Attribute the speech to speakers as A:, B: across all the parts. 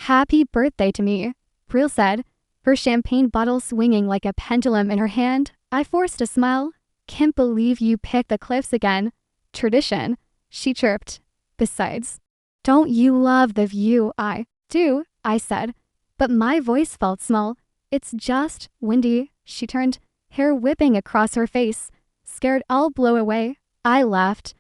A: Happy birthday to me, Brill said, her champagne bottle swinging like a pendulum in her hand. I forced a smile. Can't believe you picked the cliffs again. Tradition, she chirped. Besides, don't you love the view? I do, I said, but my voice felt small. It's just windy, she turned, hair whipping across her face. Scared I'll blow away. I laughed,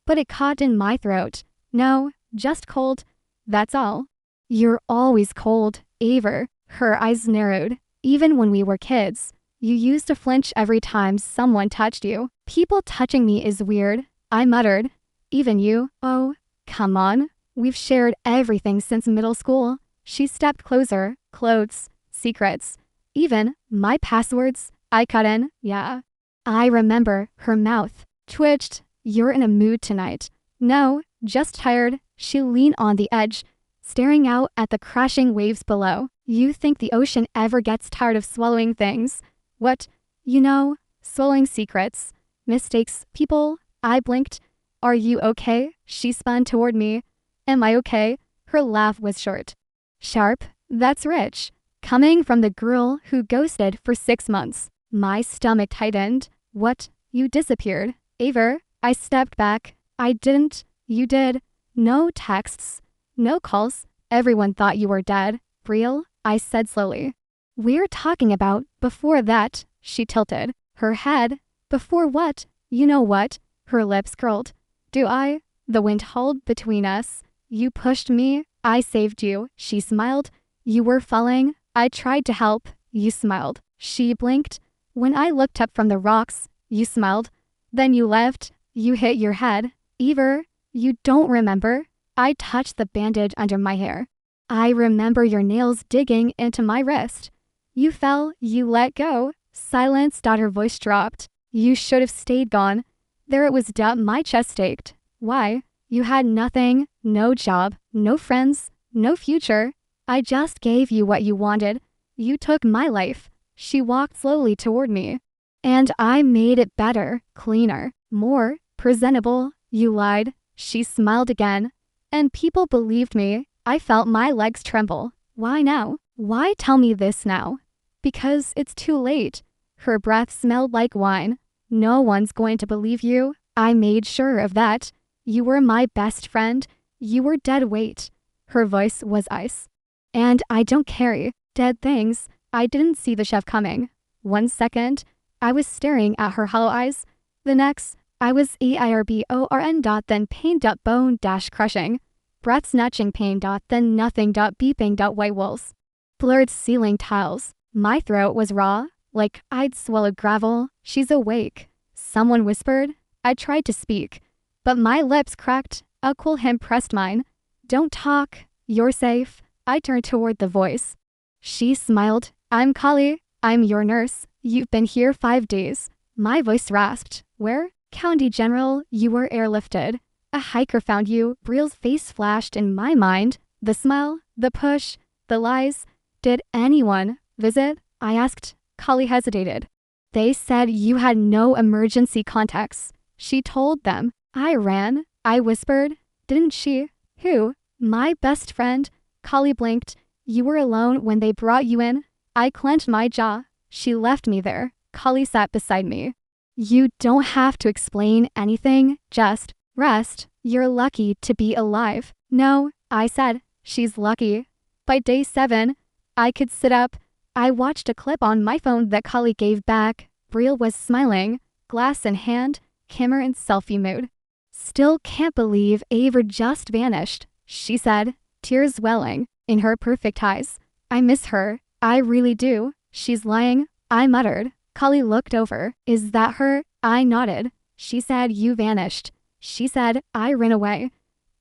A: but it caught in my throat. No, just cold. That's all. You're always cold, Aver. Her eyes narrowed. Even when we were kids, you used to flinch every time someone touched you. People touching me is weird, I muttered. Even you? Oh, come on. We've shared everything since middle school. She stepped closer. Clothes, secrets, even my passwords. I cut in. Yeah. I remember. Her mouth twitched. You're in a mood tonight. No, just tired. She leaned on the edge, staring out at the crashing waves below. You think the ocean ever gets tired of swallowing things? What? You know, swallowing secrets, mistakes, people. I blinked. Are you okay? She spun toward me. Am I okay? Her laugh was short. Sharp. That's rich. Coming from the girl who ghosted for 6 months. My stomach tightened. What? You disappeared. Aver. I stepped back. I didn't. You did. No texts. No calls. Everyone thought you were dead. Real? I said slowly. We're talking about before that. She tilted her head. Before what? You know what? Her lips curled. Do I? The wind howled between us. You pushed me. I saved you. She smiled. You were falling. I tried to help. You smiled. She blinked. When I looked up from the rocks, you smiled. Then you left. You hit your head. Aver, you don't remember? I touched the bandage under my hair. I remember your nails digging into my wrist. You fell. You let go. Silence. Her voice dropped. You should have stayed gone. There it was. My chest ached. Why? You had nothing. No job. No friends. No future. I just gave you what you wanted. You took my life. She walked slowly toward me. And I made it better, cleaner, more presentable. You lied. She smiled again. And people believed me. I felt my legs tremble. Why now? Why tell me this now? Because it's too late. Her breath smelled like wine. No one's going to believe you. I made sure of that. You were my best friend. You were dead weight. Her voice was ice. And I don't carry dead things. I didn't see the chef coming. 1 second, I was staring at her hollow eyes. The next, I was AIRBORN. Then pain. Bone crushing. Breath snatching pain. Then nothing. Beeping. White walls. Blurred ceiling tiles. My throat was raw, like I'd swallowed gravel. She's awake. Someone whispered. I tried to speak, but my lips cracked. A cool hand pressed mine. Don't talk. You're safe. I turned toward the voice. She smiled. I'm Kali. I'm your nurse. You've been here 5 days. My voice rasped. Where? County General. You were airlifted. A hiker found you. Brill's face flashed in my mind. The smile, the push, the lies. Did anyone visit? I asked. Kali hesitated. They said you had no emergency contacts. She told them. I ran. I whispered. Didn't she? Who? My best friend. Kali blinked. You were alone when they brought you in. I clenched my jaw. She left me there. Kali sat beside me. You don't have to explain anything. Just rest. You're lucky to be alive. No, I said. She's lucky. By day 7, I could sit up. I watched a clip on my phone that Kali gave back. Brill was smiling, glass in hand, camera in selfie mode. Still can't believe Aver just vanished, she said, tears welling in her perfect eyes. I miss her. I really do. She's lying. I muttered. Kali looked over. Is that her? I nodded. She said you vanished. She said I ran away.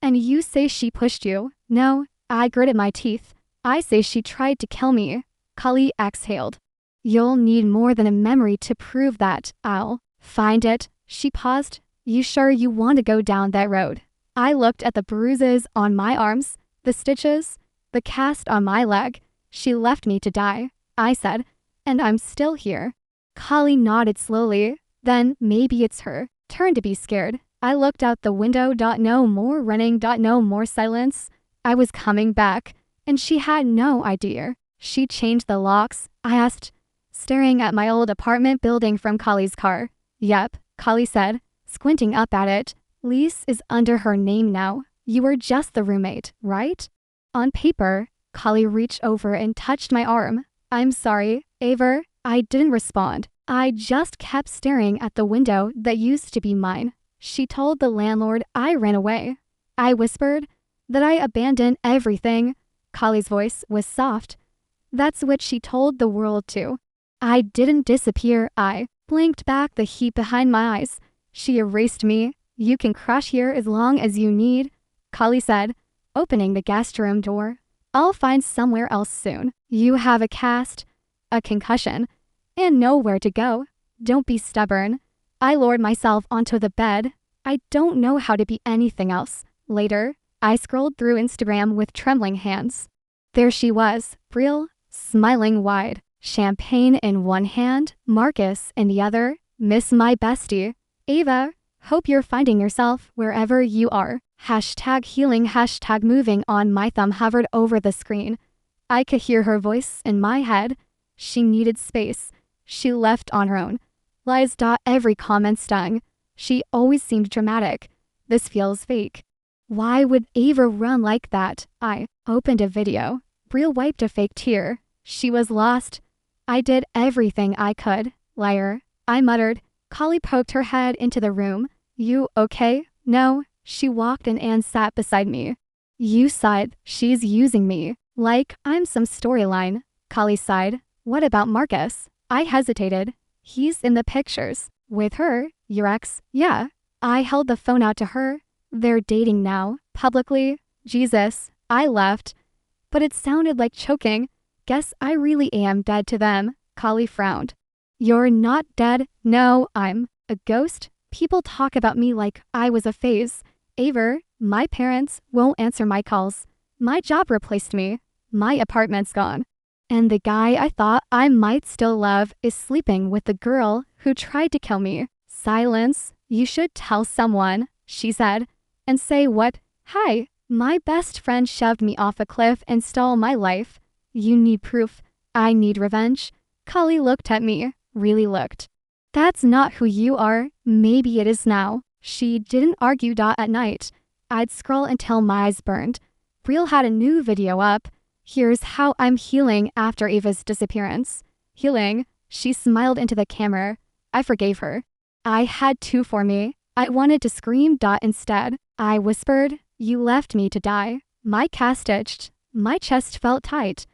A: And you say she pushed you? No. I gritted my teeth. I say she tried to kill me. Kali exhaled. You'll need more than a memory to prove that. I'll find it. She paused. You sure you want to go down that road? I looked at the bruises on my arms, the stitches, the cast on my leg. She left me to die, I said, and I'm still here. Kali nodded slowly. Then maybe it's her turn to be scared. I looked out the window. No more running. No more silence. I was coming back. And she had no idea. She changed the locks, I asked, staring at my old apartment building from Kali's car. Yep, Kali said, squinting up at it. Lease is under her name now. You were just the roommate, right? On paper, Kali reached over and touched my arm. I'm sorry, Aver. I didn't respond. I just kept staring at the window that used to be mine. She told the landlord I ran away. I whispered that I abandoned everything. Kali's voice was soft. That's what she told the world too. I didn't disappear. I blinked back the heat behind my eyes. She erased me. You can crash here as long as you need, Kali said, opening the guest room door. I'll find somewhere else soon. You have a cast, a concussion, and nowhere to go. Don't be stubborn. I lowered myself onto the bed. I don't know how to be anything else. Later, I scrolled through Instagram with trembling hands. There she was, Brielle, smiling wide, champagne in one hand, Marcus in the other. Miss my bestie. Ava, hope you're finding yourself wherever you are. #healing, #moving on. My thumb hovered over the screen. I could hear her voice in my head. She needed space. She left on her own. Lies. Every comment stung. She always seemed dramatic. This feels fake. Why would Ava run like that? I opened a video. Brielle wiped a fake tear. She was lost. I did everything I could. Liar. I muttered. Kali poked her head into the room. You okay? No. She walked in and sat beside me. You sighed. She's using me. Like I'm some storyline. Kali sighed. What about Marcus? I hesitated. He's in the pictures. With her? Your ex? Yeah. I held the phone out to her. They're dating now. Publicly. Jesus. I left. But it sounded like choking. Guess I really am dead to them. Kali frowned. You're not dead. No, I'm a ghost. People talk about me like I was a phase. Aver, my parents won't answer my calls. My job replaced me. My apartment's gone. And the guy I thought I might still love is sleeping with the girl who tried to kill me. Silence. You should tell someone, she said. And say what? Hi, my best friend shoved me off a cliff and stole my life. You need proof. I need revenge. Kali looked at me. Really looked. That's not who you are. Maybe it is now. She didn't argue. At night, I'd scroll until my eyes burned. Brielle had a new video up. Here's how I'm healing after Ava's disappearance. Healing? She smiled into the camera. I forgave her. I had to for me. I wanted to scream. Instead, I whispered, you left me to die. My cast itched. My chest felt tight.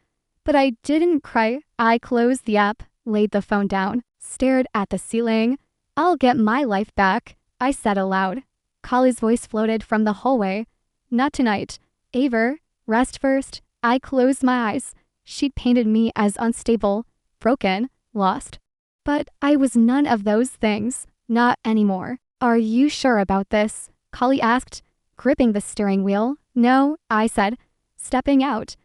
A: But I didn't cry. I closed the app, laid the phone down, stared at the ceiling. I'll get my life back, I said aloud. Kali's voice floated from the hallway. Not tonight. Aver, rest first. I closed my eyes. She'd painted me as unstable, broken, lost. But I was none of those things. Not anymore. Are you sure about this? Kali asked, gripping the steering wheel. No, I said, stepping out.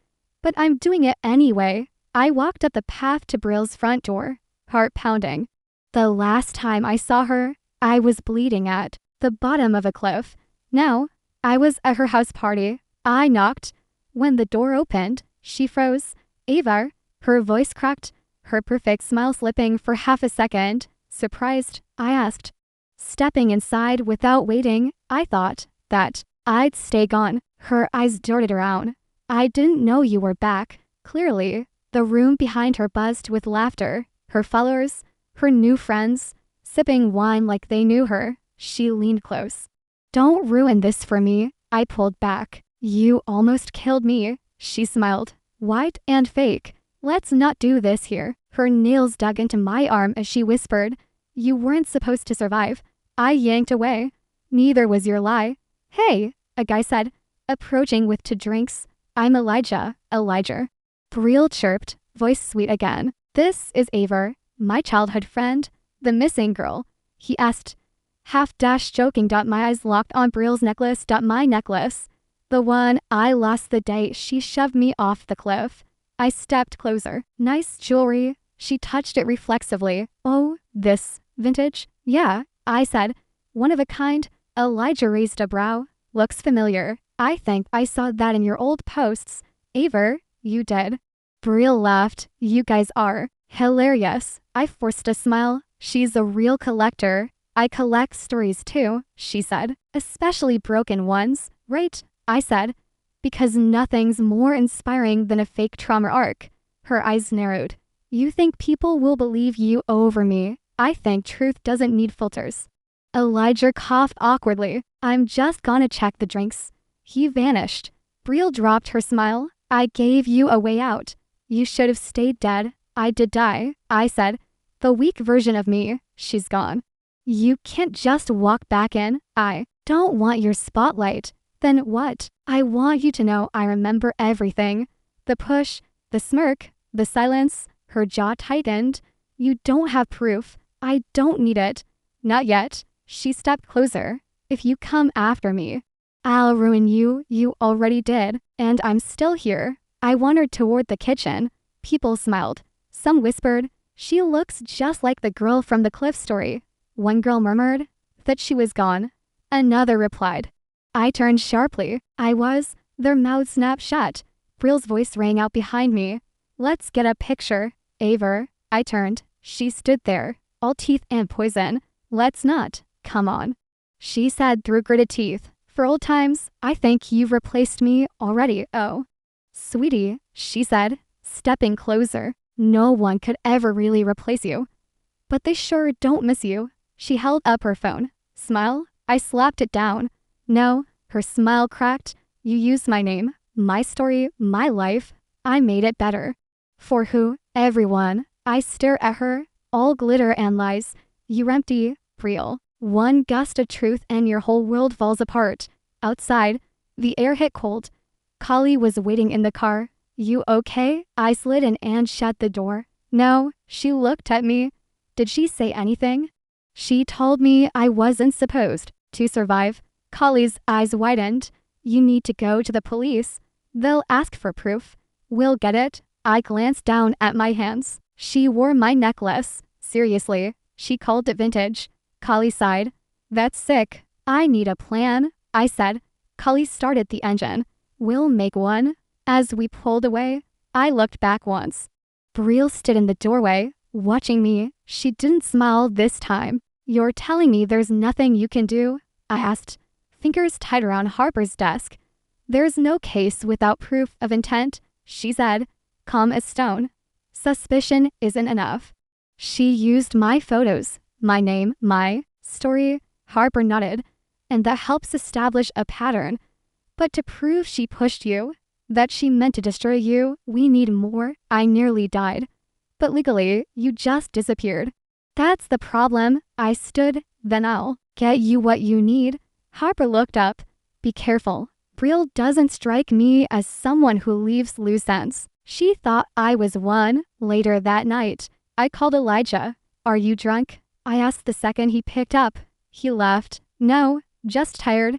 A: But I'm doing it anyway. I walked up the path to Brielle's front door, heart pounding. The last time I saw her, I was bleeding at the bottom of a cliff. Now, I was at her house party. I knocked. When the door opened, she froze. Ava, her voice cracked, her perfect smile slipping for half a second. Surprised, I asked. Stepping inside without waiting, I thought that I'd stay gone. Her eyes darted around. I didn't know you were back. Clearly, the room behind her buzzed with laughter. Her followers, her new friends, sipping wine like they knew her. She leaned close. Don't ruin this for me. I pulled back. You almost killed me. She smiled. White and fake. Let's not do this here. Her nails dug into my arm as she whispered. You weren't supposed to survive. I yanked away. Neither was your lie. Hey, a guy said, approaching with 2 drinks. I'm Elijah. Brielle chirped, voice sweet again. This is Aver, my childhood friend, the missing girl. He asked, half-joking. My eyes locked on Brielle's necklace. My necklace. The one I lost the day she shoved me off the cliff. I stepped closer. Nice jewelry. She touched it reflexively. Oh, this vintage? Yeah, I said. One of a kind. Elijah raised a brow. Looks familiar. I think I saw that in your old posts. Aver, you did. Brielle laughed. You guys are hilarious. I forced a smile. She's a real collector. I collect stories too, she said. Especially broken ones, right? I said. Because nothing's more inspiring than a fake trauma arc. Her eyes narrowed. You think people will believe you over me. I think truth doesn't need filters. Elijah coughed awkwardly. I'm just gonna check the drinks. He vanished. Brielle dropped her smile. I gave you a way out. You should have stayed dead. I did die, I said. The weak version of me, she's gone. You can't just walk back in. I don't want your spotlight. Then what? I want you to know I remember everything. The push, the smirk, the silence. Her jaw tightened. You don't have proof. I don't need it. Not yet. She stepped closer. If you come after me, I'll ruin you. You already did. And I'm still here. I wandered toward the kitchen. People smiled. Some whispered, she looks just like the girl from the cliff story. One girl murmured that she was gone. Another replied. I turned sharply. Their mouths snapped shut. Brielle's voice rang out behind me. Let's get a picture, Aver. I turned. She stood there, all teeth and poison. Let's not. Come on. She said through gritted teeth. For old times, I think you've replaced me already. Oh. Sweetie, she said, stepping closer. No one could ever really replace you. But they sure don't miss you. She held up her phone. Smile? I slapped it down. No, her smile cracked. You used my name, my story, my life. I made it better. For who? Everyone. I stare at her. All glitter and lies. You're empty, Brielle. One gust of truth and your whole world falls apart. Outside, the air hit cold. Kali was waiting in the car. You okay? I slid in and shut the door. No, she looked at me. Did she say anything? She told me I wasn't supposed to survive. Kali's eyes widened. You need to go to the police. They'll ask for proof. We'll get it. I glanced down at my hands. She wore my necklace. Seriously, she called it vintage. Kali sighed. That's sick. I need a plan, I said. Kali started the engine. We'll make one. As we pulled away, I looked back once. Brielle stood in the doorway, watching me. She didn't smile this time. You're telling me there's nothing you can do? I asked, fingers tight around Harper's desk. There's no case without proof of intent, she said, calm as stone. Suspicion isn't enough. She used my photos, my name, my story. Harper nodded, and that helps establish a pattern. But to prove she pushed you, that she meant to destroy you, we need more. I nearly died. But legally, you just disappeared. That's the problem. I stood, then I'll get you what you need. Harper looked up. Be careful. Brielle doesn't strike me as someone who leaves loose ends. She thought I was one. Later that night, I called Elijah. Are you drunk? I asked the second he picked up. He laughed. No, just tired.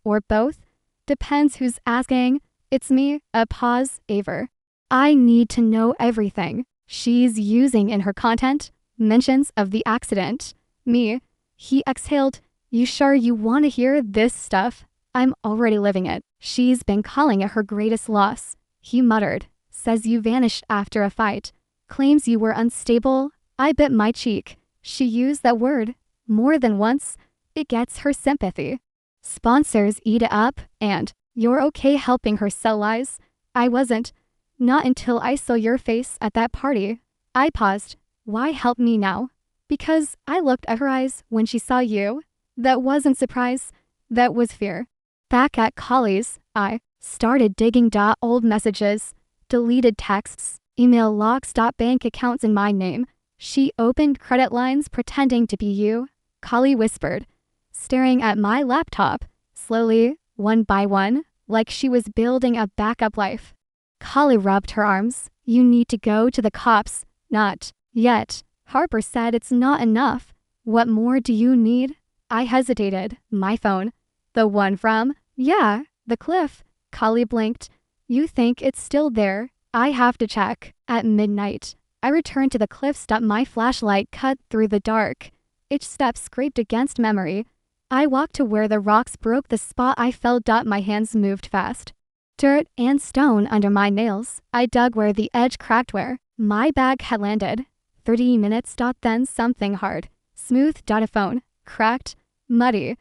A: Or both. Depends who's asking. It's me. A pause. Aver. I need to know everything she's using in her content. Mentions of the accident. Me. He exhaled. You sure you want to hear this stuff? I'm already living it. She's been calling it her greatest loss. He muttered. Says you vanished after a fight. Claims you were unstable. I bit my cheek. She used that word more than once. It gets her sympathy. Sponsors eat it up, and you're okay helping her sell lies. I wasn't. Not until I saw your face at that party. I paused. Why help me now? Because I looked at her eyes when she saw you. That wasn't surprise. That was fear. Back at Kali's, I started digging old messages, deleted texts, email logs, bank accounts in my name. She opened credit lines pretending to be you. Kali whispered, staring at my laptop, slowly, one by one, like she was building a backup life. Kali rubbed her arms. You need to go to the cops. Not yet. Harper said it's not enough. What more do you need? I hesitated. My phone. The one from? Yeah, the cliff. Kali blinked. You think it's still there? I have to check. At midnight, I returned to the cliff step. My flashlight cut through the dark. Each step scraped against memory. I walked to where the rocks broke the spot I fell. My hands moved fast. Dirt and stone under my nails. I dug where the edge cracked where my bag had landed. 30 minutes. Then something hard. Smooth. A phone. Cracked. Muddy.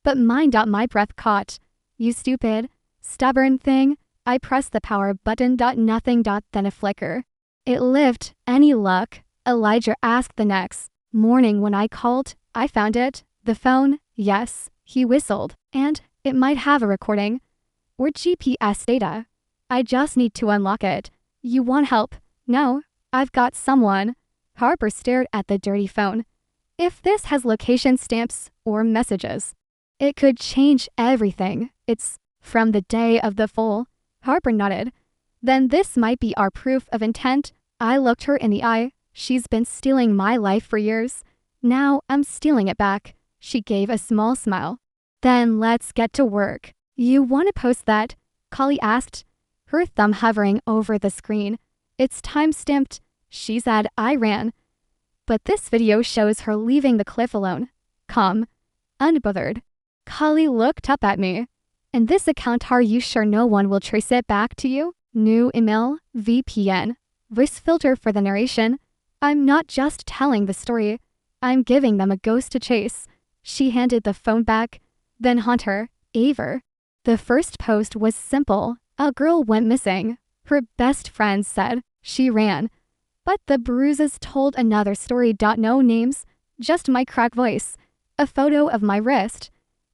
A: But mine. My breath caught. You stupid, stubborn thing. I pressed the power button. Nothing. Then a flicker. It lived. Any luck? Elijah asked the next morning when I called. I found it. The phone. Yes. He whistled. And it might have a recording. Or GPS data. I just need to unlock it. You want help? No, I've got someone. Harper stared at the dirty phone. If this has location stamps or messages, it could change everything. It's from the day of the fall. Harper nodded. Then this might be our proof of intent. I looked her in the eye. She's been stealing my life for years. Now I'm stealing it back. She gave a small smile. Then let's get to work. You want to post that? Kali asked, her thumb hovering over the screen. It's time-stamped. She said. I ran. But this video shows her leaving the cliff alone. Calm. Unbothered. Kali looked up at me. And this account, are you sure no one will trace it back to you? New email, VPN. Voice filter for the narration. I'm not just telling the story. I'm giving them a ghost to chase. She handed the phone back. Then Hunter, Aver. The first post was simple. A girl went missing. Her best friend said she ran. But the bruises told another story. No names, just my cracked voice. A photo of my wrist.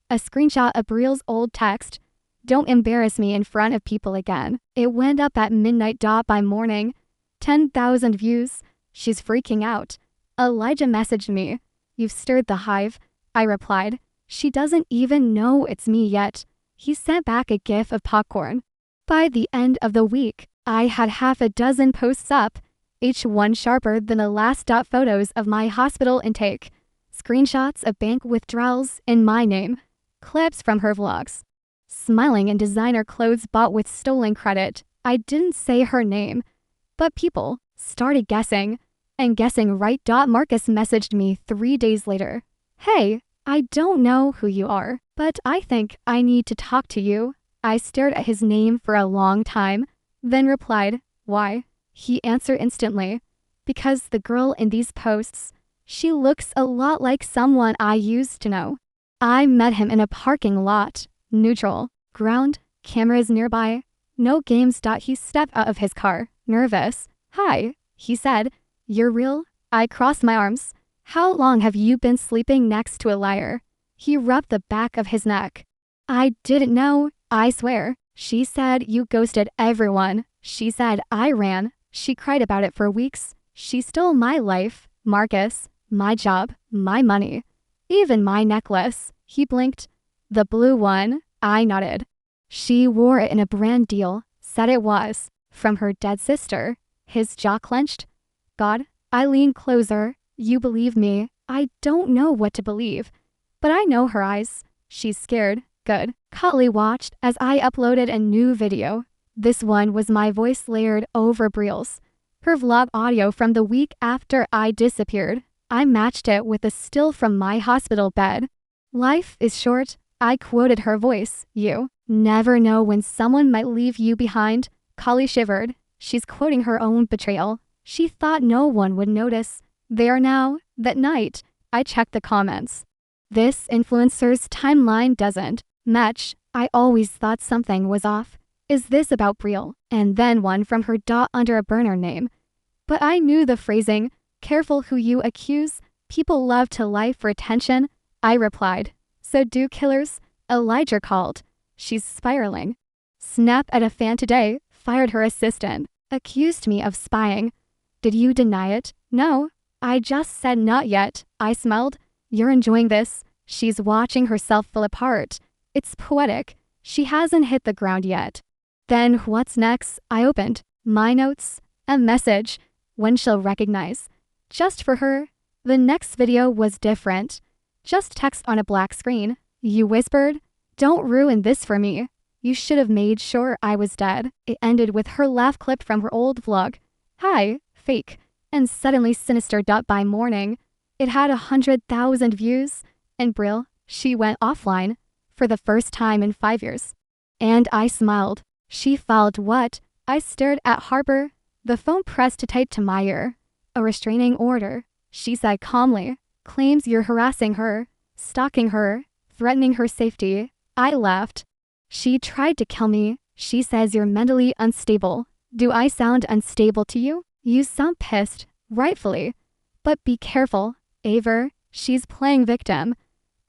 A: A screenshot of Brielle's old text. Don't embarrass me in front of people again. It went up at midnight. By morning, 10,000 views. She's freaking out. Elijah messaged me. You've stirred the hive. I replied. She doesn't even know it's me yet. He sent back a gif of popcorn. By the end of the week, I had half a dozen posts up, each one sharper than the last. Photos of my hospital intake, screenshots of bank withdrawals in my name, clips from her vlogs, smiling in designer clothes bought with stolen credit. I didn't say her name, but people started guessing, and guessing right. Marcus messaged me 3 days later. Hey, I don't know who you are, but I think I need to talk to you. I stared at his name for a long time, then replied, why? He answered instantly, because the girl in these posts, she looks a lot like someone I used to know. I met him in a parking lot, neutral, ground, cameras nearby, no games. He stepped out of his car, nervous. Hi, he said, you're real? I crossed my arms. How long have you been sleeping next to a liar? He rubbed the back of his neck. I didn't know, I swear. She said you ghosted everyone. She said I ran. She cried about it for weeks. She stole my life, Marcus, my job, my money, even my necklace. He blinked. The blue one, I nodded. She wore it in a brand deal, said it was from her dead sister. His jaw clenched. God, I leaned closer. You believe me? I don't know what to believe, but I know her eyes. She's scared. Good. Kali watched as I uploaded a new video. This one was my voice layered over Brielle's. Her vlog audio from the week after I disappeared. I matched it with a still from my hospital bed. Life is short. I quoted her voice. You never know when someone might leave you behind. Kali shivered. She's quoting her own betrayal. She thought no one would notice. There now, that night, I checked the comments. This influencer's timeline doesn't match. I always thought something was off. Is this about Brielle? And then one from her under a burner name. But I knew the phrasing, careful who you accuse. People love to lie for attention. I replied. So do killers? Elijah called. She's spiraling. Snap at a fan today, fired her assistant. Accused me of spying. Did you deny it? No. I just said not yet. I smiled. You're enjoying this. She's watching herself fall apart. It's poetic. She hasn't hit the ground yet. Then what's next? I opened my notes, a message, one she'll recognize. Just for her. The next video was different. Just text on a black screen. You whispered, don't ruin this for me. You should have made sure I was dead. It ended with her laugh clipped from her old vlog. Hi, fake. And suddenly sinister. By morning, it had 100,000 views. And Brielle, she went offline for the first time in 5 years. And I smiled. She filed what? I stared at Harper, the phone pressed tight to my ear. A restraining order, she said calmly. Claims you're harassing her, stalking her, threatening her safety. I laughed. She tried to kill me. She says you're mentally unstable. Do I sound unstable to you? You sound pissed, rightfully. But be careful, Aver, she's playing victim.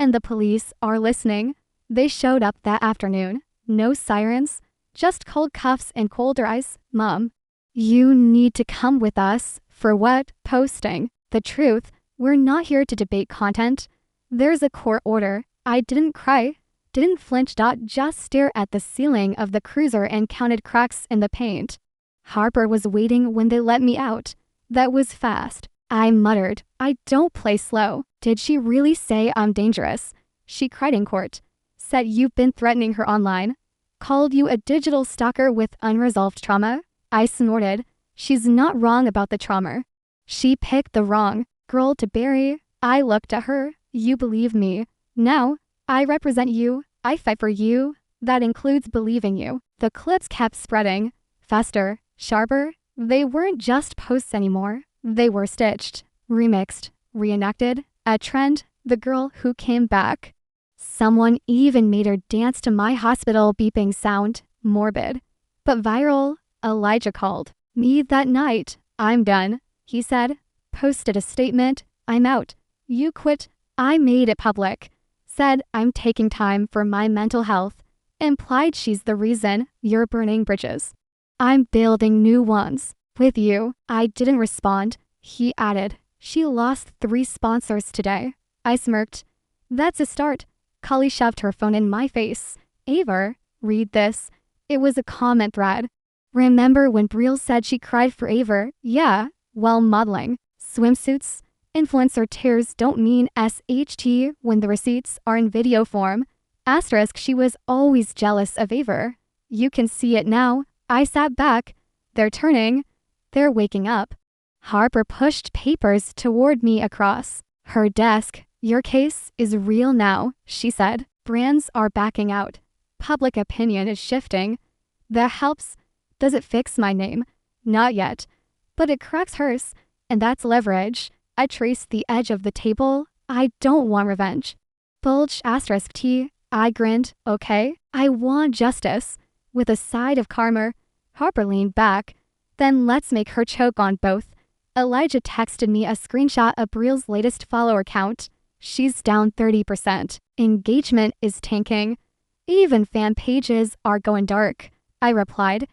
A: And the police are listening. They showed up that afternoon. No sirens, just cold cuffs and colder eyes. Mom, you need to come with us. For what? Posting the truth. We're not here to debate content. There's a court order. I didn't cry, didn't flinch. Just stare at the ceiling of the cruiser and counted cracks in the paint. Harper was waiting when they let me out. That was fast. I muttered, I don't play slow. Did she really say I'm dangerous? She cried in court. Said you've been threatening her online. Called you a digital stalker with unresolved trauma? I snorted. She's not wrong about the trauma. She picked the wrong girl to bury. I looked at her. You believe me. Now, I represent you. I fight for you. That includes believing you. The clips kept spreading. Faster, sharper. They weren't just posts anymore. They were stitched, remixed, reenacted. A trend, the girl who came back. Someone even made her dance to my hospital beeping sound. Morbid. But viral. Elijah called me that night. I'm done, he said. Posted a statement. I'm out. You quit. I made it public. Said I'm taking time for my mental health. Implied she's the reason you're burning bridges. I'm building new ones. With you. I didn't respond. He added. She lost 3 sponsors today. I smirked. That's a start. Cully shoved her phone in my face. Aver, read this. It was a comment thread. Remember when Betrayal said she cried for Aver? Yeah, while modeling. Swimsuits. Influencer tears don't mean SHT when the receipts are in video form. Asterisk, she was always jealous of Aver. You can see it now. I sat back. They're turning. They're waking up. Harper pushed papers toward me across her desk. Your case is real now, she said. Brands are backing out. Public opinion is shifting. That helps. Does it fix my name? Not yet. But it cracks hers. And that's leverage. I traced the edge of the table. I don't want revenge. Bulge asterisk T. I grinned. Okay. I want justice. With a side of karma. Harper leaned back. Then let's make her choke on both. Elijah texted me a screenshot of Betrayal's latest follower count. She's down 30%. Engagement is tanking. Even fan pages are going dark. I replied.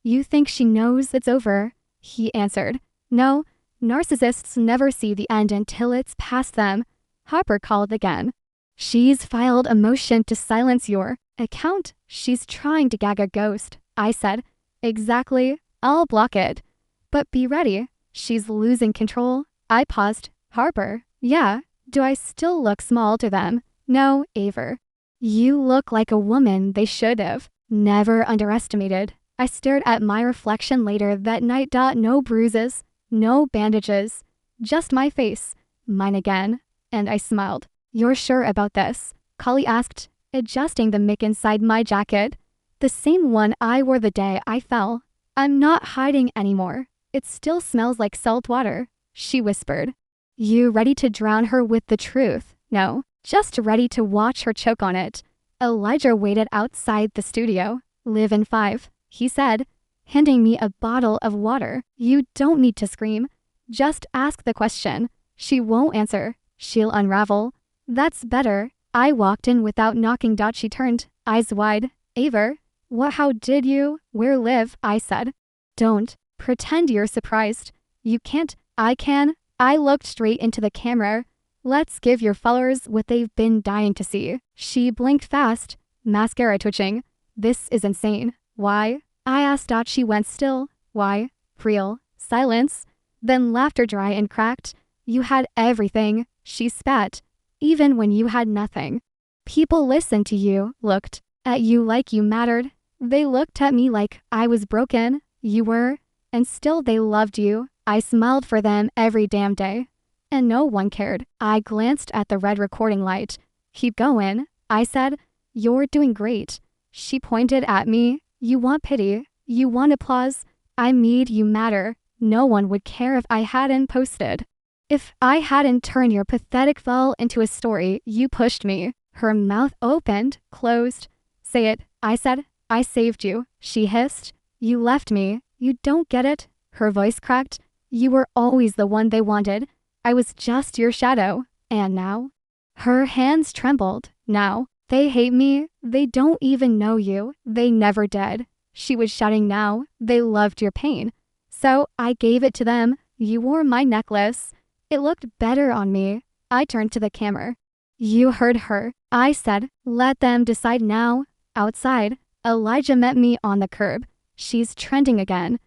A: You think she knows it's over? He answered. No, narcissists never see the end until it's past them. Harper called again. She's filed a motion to silence your account. She's trying to gag a ghost. I said. Exactly. I'll block it. But be ready. She's losing control. I paused. Harper. Yeah. Do I still look small to them? No, Aver. You look like a woman they should have never underestimated. I stared at my reflection later that night. No bruises, no bandages, just my face, mine again, and I smiled. You're sure about this? Cully asked, adjusting the mic inside my jacket. The same one I wore the day I fell. I'm not hiding anymore. It still smells like salt water, she whispered. You ready to drown her with the truth? No, just ready to watch her choke on it. Elijah waited outside the studio. Live in 5, he said, handing me a bottle of water. You don't need to scream. Just ask the question. She won't answer. She'll unravel. That's better. I walked in without knocking. She turned, eyes wide. Aver, what? How did you? Where live? I said. Don't pretend you're surprised. You can't. I can. I looked straight into the camera. Let's give your followers what they've been dying to see. She blinked fast, mascara twitching. This is insane. Why? I asked. She went still. Why? Real. Silence. Then laughter dry and cracked. You had everything. She spat. Even when you had nothing. People listened to you, looked at you like you mattered. They looked at me like I was broken. You were. And still they loved you. I smiled for them every damn day. And no one cared. I glanced at the red recording light. Keep going, I said. You're doing great. She pointed at me. You want pity. You want applause. I made you matter. No one would care if I hadn't posted. If I hadn't turned your pathetic fall into a story, you pushed me. Her mouth opened, closed. Say it, I said. I saved you, she hissed. You left me. You don't get it. Her voice cracked. You were always the one they wanted. I was just your shadow. And now? Her hands trembled. Now. They hate me. They don't even know you. They never did. She was shouting now. They loved your pain. So I gave it to them. You wore my necklace. It looked better on me. I turned to the camera. You heard her. I said, let them decide now. Outside, Elijah met me on the curb. She's trending again.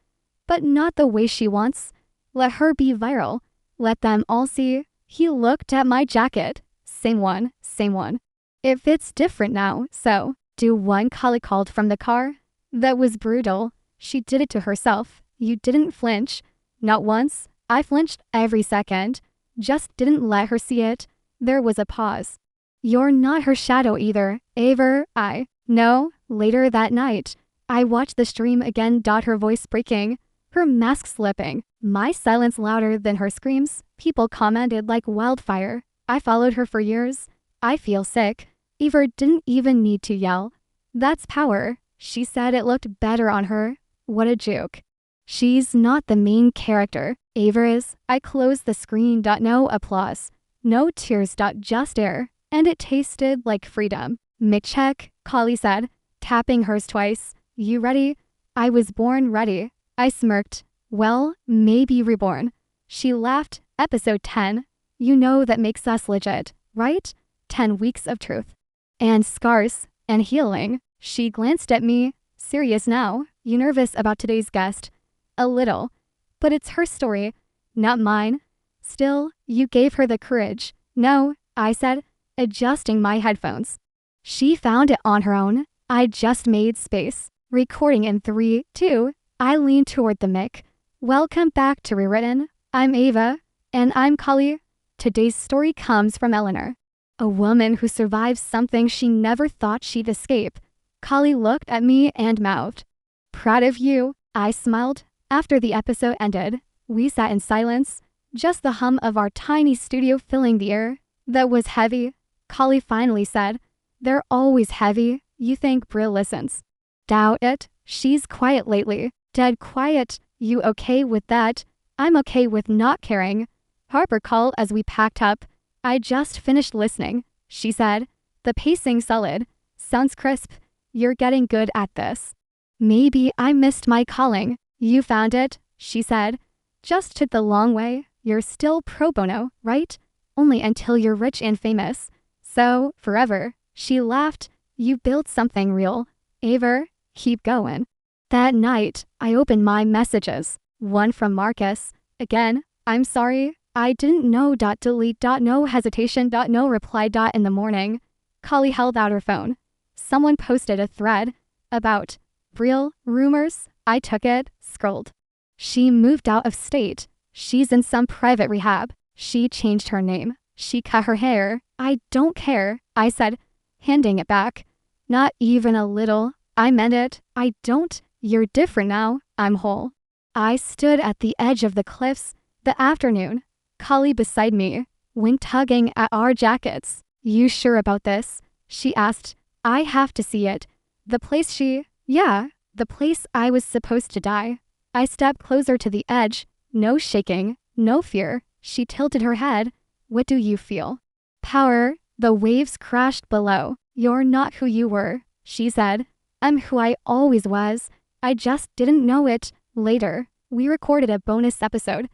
A: But not the way she wants. Let her be viral. Let them all see. He looked at my jacket. Same one, same one. It fits different now, so. Do one Kali called from the car. That was brutal. She did it to herself. You didn't flinch. Not once. I flinched every second. Just didn't let her see it. There was a pause. You're not her shadow either, ever. No, later that night. I watched the stream again. Her voice breaking. Her mask slipping. My silence louder than her screams. People commented like wildfire. I followed her for years. I feel sick. Eva didn't even need to yell. That's power. She said it looked better on her. What a joke. She's not the main character. Ava is. I closed the screen. No applause. No tears. Just air. And it tasted like freedom. Mic check, Kali said, tapping hers twice. You ready? I was born ready. I smirked. Well, maybe reborn. She laughed. Episode 10. You know that makes us legit, right? 10 weeks of truth. And scars. And healing. She glanced at me. Serious now. You nervous about today's guest? A little. But it's her story, not mine. Still, you gave her the courage. No, I said, adjusting my headphones. She found it on her own. I just made space. Recording in 3, 2. I leaned toward the mic. Welcome back to Rewritten. I'm Ava. And I'm Kali. Today's story comes from Eleanor. A woman who survived something she never thought she'd escape. Kali looked at me and mouthed. Proud of you, I smiled. After the episode ended, we sat in silence, just the hum of our tiny studio filling the air. That was heavy. Kali finally said, they're always heavy. You think Brill listens? Doubt it. She's quiet lately. Dead quiet. You okay with that? I'm okay with not caring. Harper called as we packed up. I just finished listening, she said. The pacing solid. Sounds crisp. You're getting good at this. Maybe I missed my calling. You found it, she said. Just took the long way. You're still pro bono, right? Only until you're rich and famous. So, forever. She laughed. You built something real. Aver, keep going. That night, I opened my messages. One from Marcus. Again, I'm sorry. I didn't know. Delete. No hesitation. No reply. In the morning. Kali held out her phone. Someone posted a thread about real rumors. I took it, scrolled. She moved out of state. She's in some private rehab. She changed her name. She cut her hair. I don't care, I said, handing it back. Not even a little. I meant it. I don't. You're different now. I'm whole. I stood at the edge of the cliffs. The afternoon. Kali beside me, wind tugging at our jackets. You sure about this? She asked. I have to see it. The place the place I was supposed to die. I stepped closer to the edge. No shaking, no fear. She tilted her head. What do you feel? Power. The waves crashed below. You're not who you were, she said. I'm who I always was. I just didn't know it. Later, we recorded a bonus episode.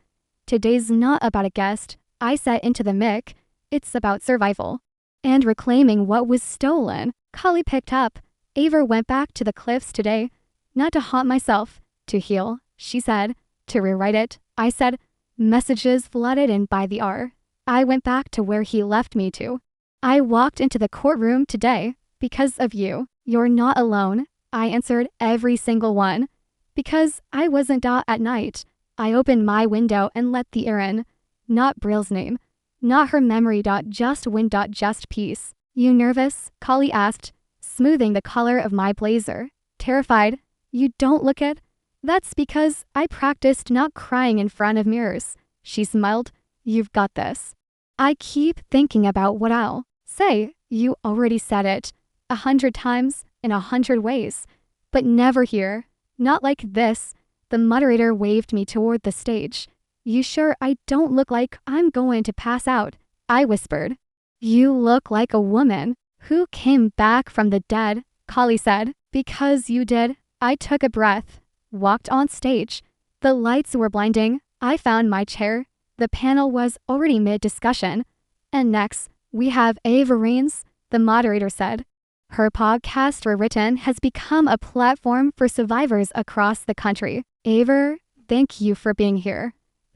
A: Today's not about a guest, I said into the mic. It's about survival. And reclaiming what was stolen. Kali picked up. Ava went back to the cliffs today. Not to haunt myself. To heal, she said. To rewrite it, I said. Messages flooded in by the hour. I went back to where he left me to. I walked into the courtroom today. Because of you. You're not alone. I answered every single one. Because I wasn't out at night. I opened my window and let the air in. Not Brill's name. Not her memory. Just wind. Just peace. You nervous? Kali asked, smoothing the collar of my blazer. Terrified. You don't look it? That's because I practiced not crying in front of mirrors. She smiled. You've got this. I keep thinking about what I'll say. You already said it 100 times in 100 ways, but never here. Not like this. The moderator waved me toward the stage. You sure I don't look like I'm going to pass out? I whispered. You look like a woman who came back from the dead, Kali said. Because you did. I took a breath, walked on stage. The lights were blinding. I found my chair. The panel was already mid-discussion. And next, we have Ava Raines, the moderator said. Her podcast Rewritten has become a platform for survivors across the country. Ava, thank you for being here.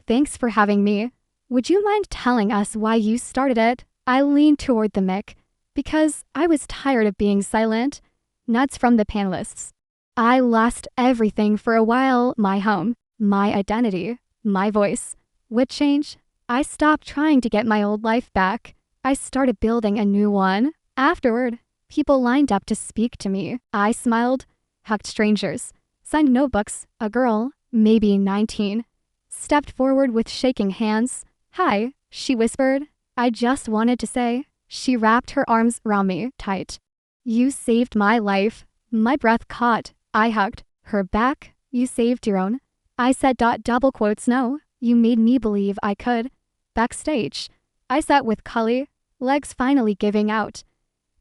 A: Thanks for having me. Would you mind telling us why you started it? I leaned toward the mic because I was tired of being silent. Nuts from the panelists. I lost everything for a while. My home, my identity, my voice. What changed? I stopped trying to get my old life back. I started building a new one. Afterward, people lined up to speak to me. I smiled, hugged strangers, signed notebooks. A girl, maybe 19, stepped forward with shaking hands. Hi, she whispered. I just wanted to say. She wrapped her arms around me tight. You saved my life. My breath caught. I hugged her back. You saved your own. I said double quotes no. You made me believe I could. Backstage, I sat with Kali, legs finally giving out.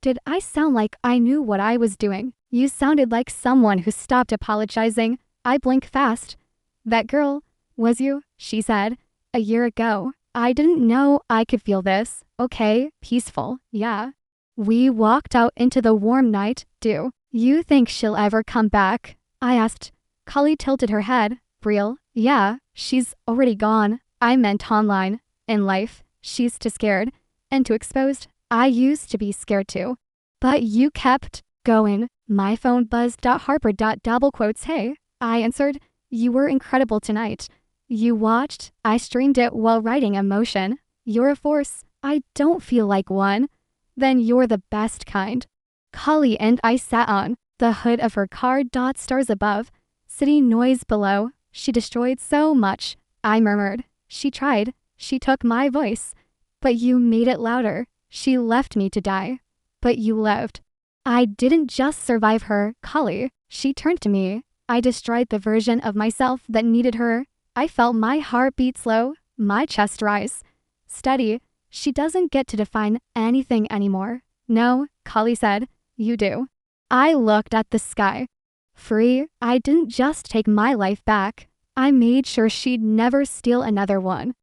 A: Did I sound like I knew what I was doing? You sounded like someone who stopped apologizing. I blinked fast. That girl, was you? She said. A year ago. I didn't know I could feel this. Okay, peaceful, yeah. We walked out into the warm night. Do you think she'll ever come back? I asked. Kali tilted her head. Real? Yeah, she's already gone. I meant online. In life, she's too scared. And too exposed. I used to be scared too. But you kept going. My phone buzzed. Harper. Double quotes. Hey, I answered. You were incredible tonight. You watched. I streamed it while writing emotion. You're a force. I don't feel like one. Then you're the best kind. Kali and I sat on the hood of her car. Stars above. City noise below. She destroyed so much. I murmured. She tried. She took my voice. But you made it louder. She left me to die. But you lived. I didn't just survive her, Kali. She turned to me. I destroyed the version of myself that needed her. I felt my heart beat slow, my chest rise. Steady. She doesn't get to define anything anymore. No, Kali said. You do. I looked at the sky. Free. I didn't just take my life back. I made sure she'd never steal another one.